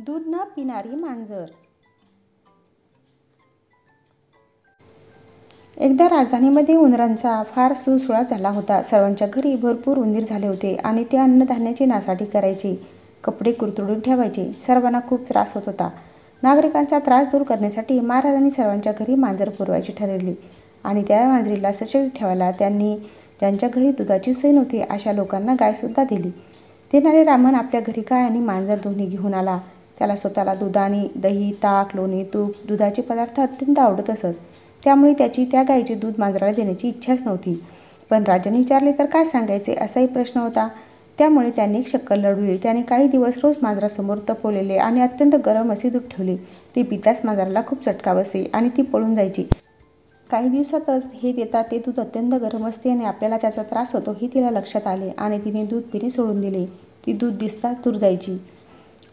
दूध न पिणारी मांजर. एकदा राजधानीमध्ये उंदरांचा फार सुळसुळाट झाला होता. सर्वांच्या घरी भरपूर उंदीर झाले होते आणि ते अन्नधान्याची नासाडी करायचे, कपडे कुरतडून ठेवायचे. सर्वांना खूप त्रास होत होता. नागरिकांचा त्रास दूर करण्यासाठी महाराजांनी सर्वांच्या घरी मांजर पुरवायची ठरवली आणि त्या मांजरीला सशक्त ठेवायला त्यांनी ज्यांच्या घरी दुधाची सोय नव्हती अशा लोकांना गायसुद्धा दिली. तेनालीरामन आपल्या घरी गाय आणि मांजर दोन्ही घेऊन आला. त्याला स्वतःला दूध आणि दही, ताक, लोणी, तूप, दुधाचे पदार्थ अत्यंत आवडत असत. त्यामुळे त्याची त्या गायीचे दूध मांजराला देण्याची इच्छाच नव्हती. पण राजाने विचारले तर काय सांगायचे असाही प्रश्न होता. त्यामुळे त्याने एक शक्कल लढवली. त्याने काही दिवस रोज मांजरासमोर तपवलेले आणि अत्यंत गरम असे दूध ठेवले. ते पिताच मांजराला खूप चटका बसे आणि ती पळून जायची. काही दिवसातच हे देतात ते दूध अत्यंत गरम असते आणि आपल्याला त्याचा त्रास होतो हे तिला लक्षात आले आणि तिने दूध पिणे सोडून दिले. ती दूध दिसताच दूर जायची.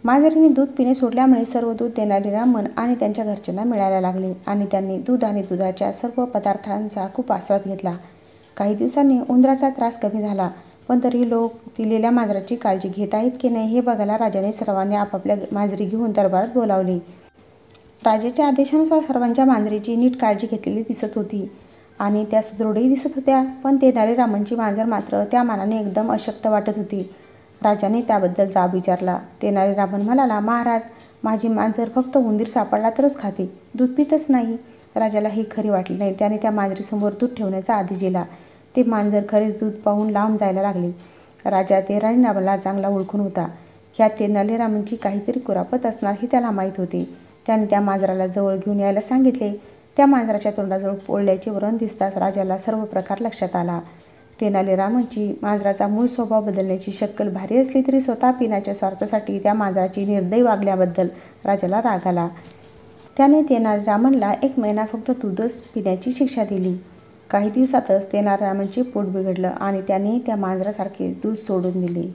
मांजरीने दूध पिणे सोडल्यामुळे सर्व दूध तेनालीरामन आणि त्यांच्या घरच्यांना मिळायला लागले आणि त्यांनी दूध आणि दुधाच्या सर्व पदार्थांचा खूप आस्वाद घेतला. काही दिवसांनी उंदराचा त्रास कमी झाला, पण तरीही लोक दिलेल्या मांजराची काळजी घेत आहेत की नाही हे बघायला राजाने सर्वांनी आपापल्या मांजरी घेऊन दरबारात बोलावले. राजाच्या आदेशानुसार सर्वांच्या मांजरीची नीट काळजी घेतलेली दिसत होती आणि त्या सुदृढही दिसत होत्या. पण तेनालीरामनची मांजर मात्र त्या मानाने एकदम अशक्त वाटत होती. राजाने त्याबद्दल जाब विचारला. तेनालीरामन म्हणाला, महाराज, माझी मांजर फक्त उंदीर सापडला तरच खाते, दूध पितच नाही. राजाला हे खरे वाटले नाही. त्याने त्या मांजरीसमोर दूध ठेवण्याचा आदेश दिला. ते मांजर खरेच दूध पाहून लांब जायला लागले. राजा तेनालीरामनला चांगला ओळखून होता. ह्यात तेनालीरामनची काहीतरी कुरापत असणार हे त्याला माहीत होते. त्याने त्या मांजराला जवळ घेऊन यायला सांगितले. त्या मांजराच्या तोंडाजवळ पोळल्याचे व्रण दिसताच राजाला सर्व प्रकार लक्षात आला. तेनालीरामनची मांजराचा मूळ स्वभाव बदलण्याची शक्कल भारी असली तरी स्वतः पिण्याच्या स्वार्थासाठी त्या मांजराची निर्दयी वागण्याबद्दल राजाला राग आला. त्याने तेनालीरामनला 1 महिना फक्त दूधच पिण्याची शिक्षा दिली. काही दिवसातच तेनालीरामनचे पोट बिघडलं आणि त्याने त्या मांजरासारखेच दूध सोडून दिले.